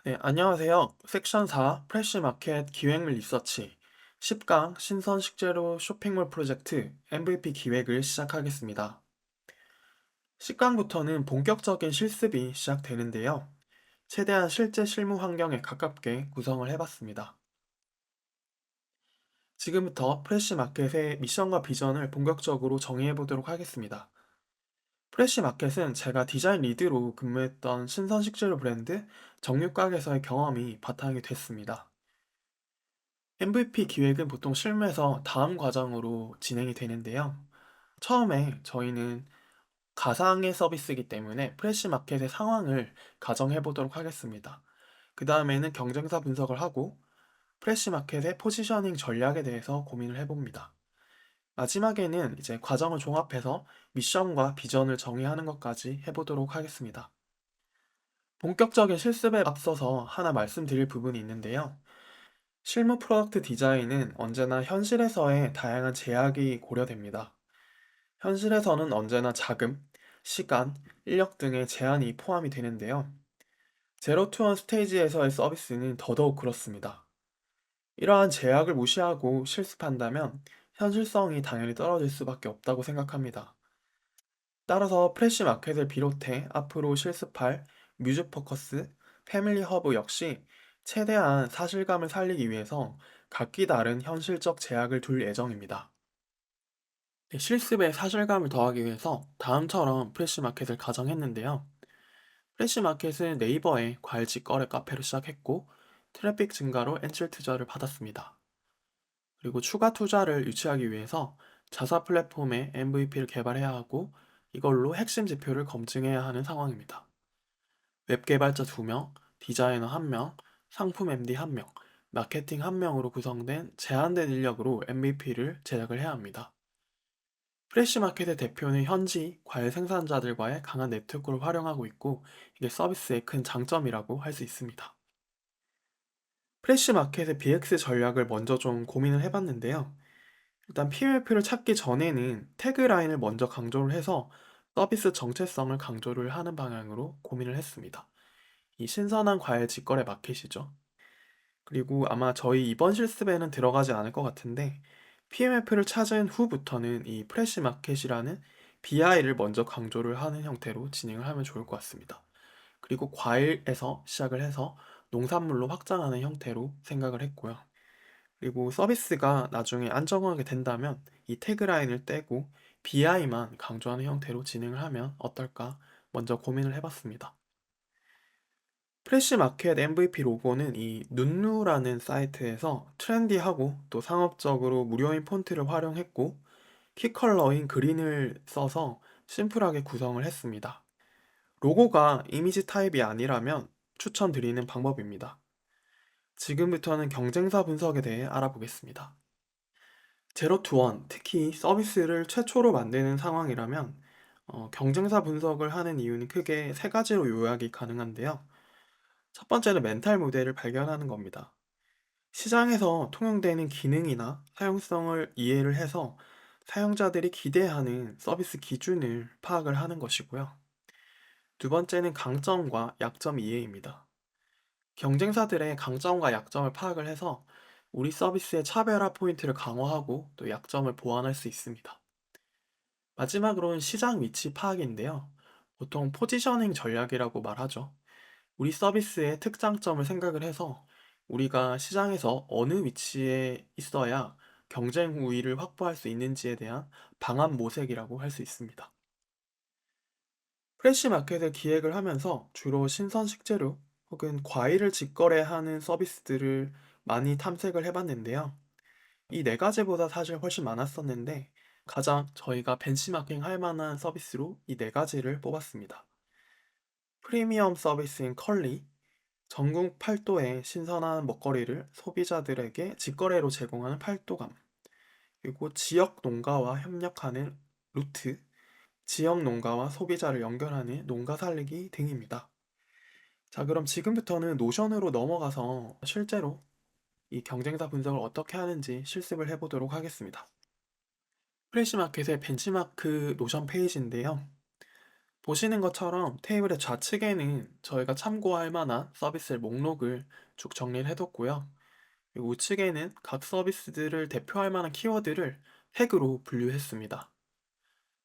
네, 안녕하세요. 섹션 4 프레시마켓 기획 리서치 10강 신선 식재료 쇼핑몰 프로젝트 MVP 기획을 시작하겠습니다. 10강부터는 본격적인 실습이 시작되는데요. 최대한 실제 실무 환경에 가깝게 구성을 해봤습니다. 지금부터 프레시마켓의 미션과 비전을 본격적으로 정의해보도록 하겠습니다. 프레시마켓은 제가 디자인 리드로 근무했던 신선 식재료 브랜드 정육각에서의 경험이 바탕이 됐습니다. MVP 기획은 보통 실무에서 다음 과정으로 진행이 되는데요. 처음에 저희는 가상의 서비스이기 때문에 프레시 마켓의 상황을 가정해 보도록 하겠습니다. 그 다음에는 경쟁사 분석을 하고 프레시 마켓의 포지셔닝 전략에 대해서 고민을 해봅니다. 마지막에는 이제 과정을 종합해서 미션과 비전을 정의하는 것까지 해보도록 하겠습니다. 본격적인 실습에 앞서서 하나 말씀드릴 부분이 있는데요. 실무 프로덕트 디자인은 언제나 현실에서의 다양한 제약이 고려됩니다. 현실에서는 언제나 자금, 시간, 인력 등의 제한이 포함이 되는데요. 제로 투 원 스테이지에서의 서비스는 더더욱 그렇습니다. 이러한 제약을 무시하고 실습한다면 현실성이 당연히 떨어질 수밖에 없다고 생각합니다. 따라서 프레시 마켓을 비롯해 앞으로 실습할 뮤즈 포커스, 패밀리 허브 역시 최대한 사실감을 살리기 위해서 각기 다른 현실적 제약을 둘 예정입니다. 네, 실습에 사실감을 더하기 위해서 다음처럼 프레시 마켓을 가정했는데요. 프레시 마켓은 네이버에 과일 직거래 카페로 시작했고 트래픽 증가로 엔젤 투자를 받았습니다. 그리고 추가 투자를 유치하기 위해서 자사 플랫폼에 MVP를 개발해야 하고 이걸로 핵심 지표를 검증해야 하는 상황입니다. 웹 개발자 2명, 디자이너 1명, 상품 MD 1명, 마케팅 1명으로 구성된 제한된 인력으로 MVP를 제작을 해야 합니다. 프레시마켓의 대표는 현지 과일 생산자들과의 강한 네트워크를 활용하고 있고 이게 서비스의 큰 장점이라고 할 수 있습니다. 프레시마켓의 BX 전략을 먼저 좀 고민을 해봤는데요. 일단 PMF를 찾기 전에는 태그라인을 먼저 강조를 해서 서비스 정체성을 강조를 하는 방향으로 고민을 했습니다. 이 신선한 과일 직거래 마켓이죠. 그리고 아마 저희 이번 실습에는 들어가지 않을 것 같은데 PMF를 찾은 후부터는 이 프레시 마켓이라는 BI를 먼저 강조를 하는 형태로 진행을 하면 좋을 것 같습니다. 그리고 과일에서 시작을 해서 농산물로 확장하는 형태로 생각을 했고요. 그리고 서비스가 나중에 안정화가 된다면 이 태그라인을 떼고 BI만 강조하는 형태로 진행을 하면 어떨까 먼저 고민을 해봤습니다. 프레시 마켓 MVP 로고는 이 눈누라는 사이트에서 트렌디하고 또 상업적으로 무료인 폰트를 활용했고 키 컬러인 그린을 써서 심플하게 구성을 했습니다. 로고가 이미지 타입이 아니라면 추천드리는 방법입니다. 지금부터는 경쟁사 분석에 대해 알아보겠습니다. 제로 투 원, 특히 서비스를 최초로 만드는 상황이라면 경쟁사 분석을 하는 이유는 크게 세 가지로 요약이 가능한데요. 첫 번째는 멘탈 모델을 발견하는 겁니다. 시장에서 통용되는 기능이나 사용성을 이해를 해서 사용자들이 기대하는 서비스 기준을 파악을 하는 것이고요. 두 번째는 강점과 약점 이해입니다. 경쟁사들의 강점과 약점을 파악을 해서 우리 서비스의 차별화 포인트를 강화하고 또 약점을 보완할 수 있습니다. 마지막으로는 시장 위치 파악인데요. 보통 포지셔닝 전략이라고 말하죠. 우리 서비스의 특장점을 생각을 해서 우리가 시장에서 어느 위치에 있어야 경쟁 우위를 확보할 수 있는지에 대한 방안 모색이라고 할 수 있습니다. 프레시 마켓을 기획을 하면서 주로 신선 식재료 혹은 과일을 직거래하는 서비스들을 많이 탐색을 해봤는데요. 이 네 가지보다 사실 훨씬 많았었는데 가장 저희가 벤치마킹 할 만한 서비스로 이 네 가지를 뽑았습니다. 프리미엄 서비스인 컬리, 전국 팔도의 신선한 먹거리를 소비자들에게 직거래로 제공하는 팔도감, 그리고 지역 농가와 협력하는 루트, 지역 농가와 소비자를 연결하는 농가 살리기 등입니다. 자, 그럼 지금부터는 노션으로 넘어가서 실제로 이 경쟁사 분석을 어떻게 하는지 실습을 해보도록 하겠습니다. 프레시마켓의 벤치마크 노션 페이지인데요. 보시는 것처럼 테이블의 좌측에는 저희가 참고할 만한 서비스 목록을 쭉 정리를 해뒀고요. 그리고 우측에는 각 서비스들을 대표할 만한 키워드를 태그로 분류했습니다.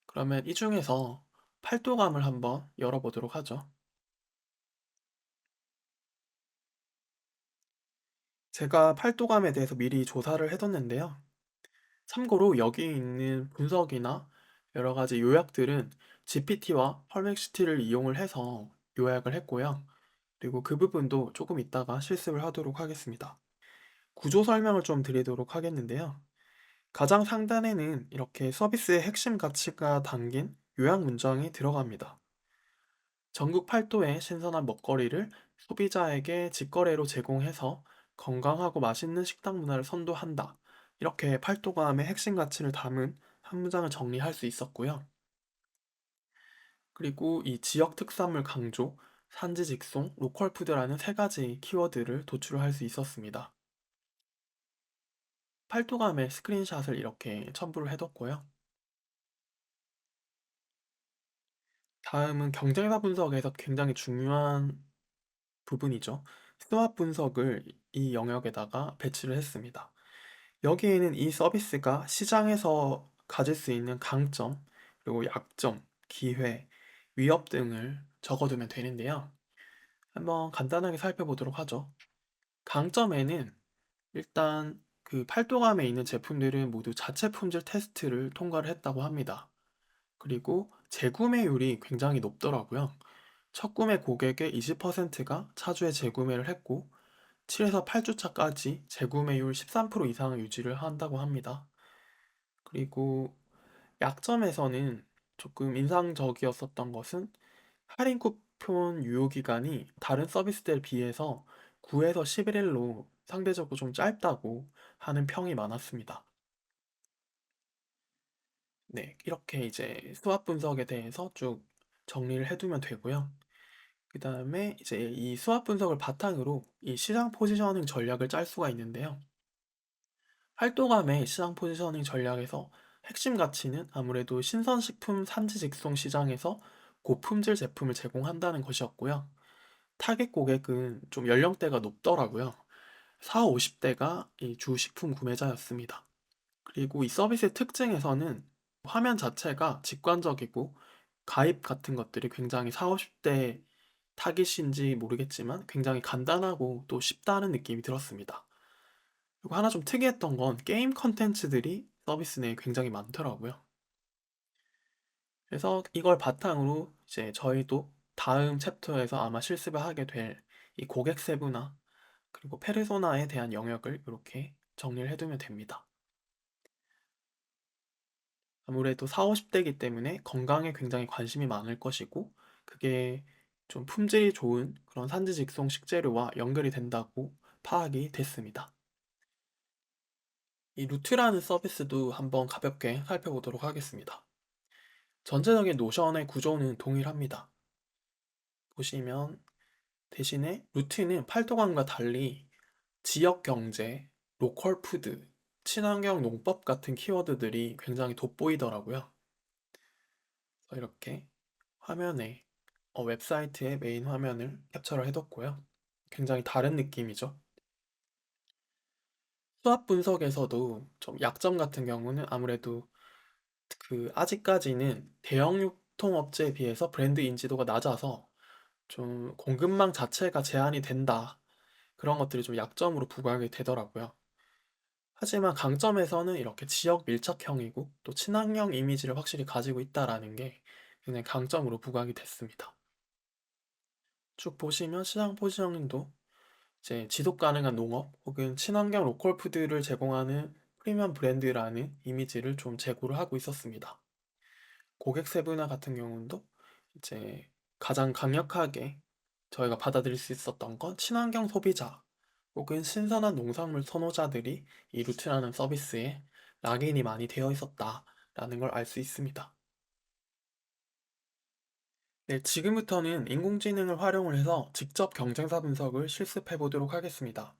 그러면 이 중에서 팔도감을 한번 열어보도록 하죠. 제가 팔도감에 대해서 미리 조사를 해뒀는데요. 참고로 여기 있는 분석이나 여러 가지 요약들은 GPT와 펄렉시티를 이용을 해서 요약을 했고요. 그리고 그 부분도 조금 이따가 실습을 하도록 하겠습니다. 구조 설명을 좀 드리도록 하겠는데요. 가장 상단에는 이렇게 서비스의 핵심 가치가 담긴 요약 문장이 들어갑니다. 전국 팔도의 신선한 먹거리를 소비자에게 직거래로 제공해서 건강하고 맛있는 식당 문화를 선도한다. 이렇게 팔도감의 핵심 가치를 담은 한 문장을 정리할 수 있었고요. 그리고 이 지역 특산물 강조, 산지 직송, 로컬 푸드라는 세 가지 키워드를 도출할 수 있었습니다. 팔도감의 스크린샷을 이렇게 첨부를 해뒀고요. 다음은 경쟁사 분석에서 굉장히 중요한 부분이죠. 스왑 분석을 이 영역에다가 배치를 했습니다. 여기에는 이 서비스가 시장에서 가질 수 있는 강점, 그리고 약점, 기회, 위협 등을 적어두면 되는데요. 한번 간단하게 살펴보도록 하죠. 강점에는 일단 그 팔도감에 있는 제품들은 모두 자체 품질 테스트를 통과를 했다고 합니다. 그리고 재구매율이 굉장히 높더라고요. 첫 구매 고객의 20%가 차주에 재구매를 했고 7에서 8주차까지 재구매율 13% 이상을 유지를 한다고 합니다. 그리고 약점에서는 조금 인상적이었었던 것은 할인 쿠폰 유효 기간이 다른 서비스들에 비해서 9에서 11일로 상대적으로 좀 짧다고 하는 평이 많았습니다. 네, 이렇게 이제 수압 분석에 대해서 쭉 정리를 해두면 되고요. 그 다음에 이제 이 수압 분석을 바탕으로 이 시장 포지셔닝 전략을 짤 수가 있는데요. 활도감의 시장 포지셔닝 전략에서 핵심 가치는 아무래도 신선식품 산지 직송 시장에서 고품질 제품을 제공한다는 것이었고요. 타겟 고객은 좀 연령대가 높더라고요. 4, 50대가 이 주 식품 구매자였습니다. 그리고 이 서비스의 특징에서는 화면 자체가 직관적이고 가입 같은 것들이 굉장히 4, 50대 타깃인지 모르겠지만 굉장히 간단하고 또 쉽다는 느낌이 들었습니다. 그리고 하나 좀 특이했던 건 게임 컨텐츠들이 서비스 내에 굉장히 많더라고요. 그래서 이걸 바탕으로 이제 저희도 다음 챕터에서 아마 실습을 하게 될 이 고객 세분화 그리고 페르소나에 대한 영역을 이렇게 정리를 해두면 됩니다. 아무래도 4, 50대이기 때문에 건강에 굉장히 관심이 많을 것이고 그게 좀 품질이 좋은 그런 산지 직송 식재료와 연결이 된다고 파악이 됐습니다. 이 루트라는 서비스도 한번 가볍게 살펴보도록 하겠습니다. 전체적인 노션의 구조는 동일합니다. 보시면 대신에 루트는 팔도강과 달리 지역 경제, 로컬 푸드, 친환경 농법 같은 키워드들이 굉장히 돋보이더라고요. 그래서 이렇게 화면에 웹사이트의 메인 화면을 캡처를 해뒀고요. 굉장히 다른 느낌이죠. 수압 분석에서도 좀 약점 같은 경우는 아무래도 그 아직까지는 대형 유통업체에 비해서 브랜드 인지도가 낮아서 좀 공급망 자체가 제한이 된다. 그런 것들이 좀 약점으로 부각이 되더라고요. 하지만 강점에서는 이렇게 지역 밀착형이고 또 친환경 이미지를 확실히 가지고 있다라는 게 굉장히 강점으로 부각이 됐습니다. 쭉 보시면 시장 포지셔닝도 이제 지속 가능한 농업 혹은 친환경 로컬 푸드를 제공하는 프리미엄 브랜드라는 이미지를 좀 제고를 하고 있었습니다. 고객 세분화 같은 경우도 이제 가장 강력하게 저희가 받아들일 수 있었던 건 친환경 소비자 혹은 신선한 농산물 선호자들이 이 루트라는 서비스에 락인이 많이 되어 있었다라는 걸 알 수 있습니다. 네, 지금부터는 인공지능을 활용을 해서 직접 경쟁사 분석을 실습해 보도록 하겠습니다.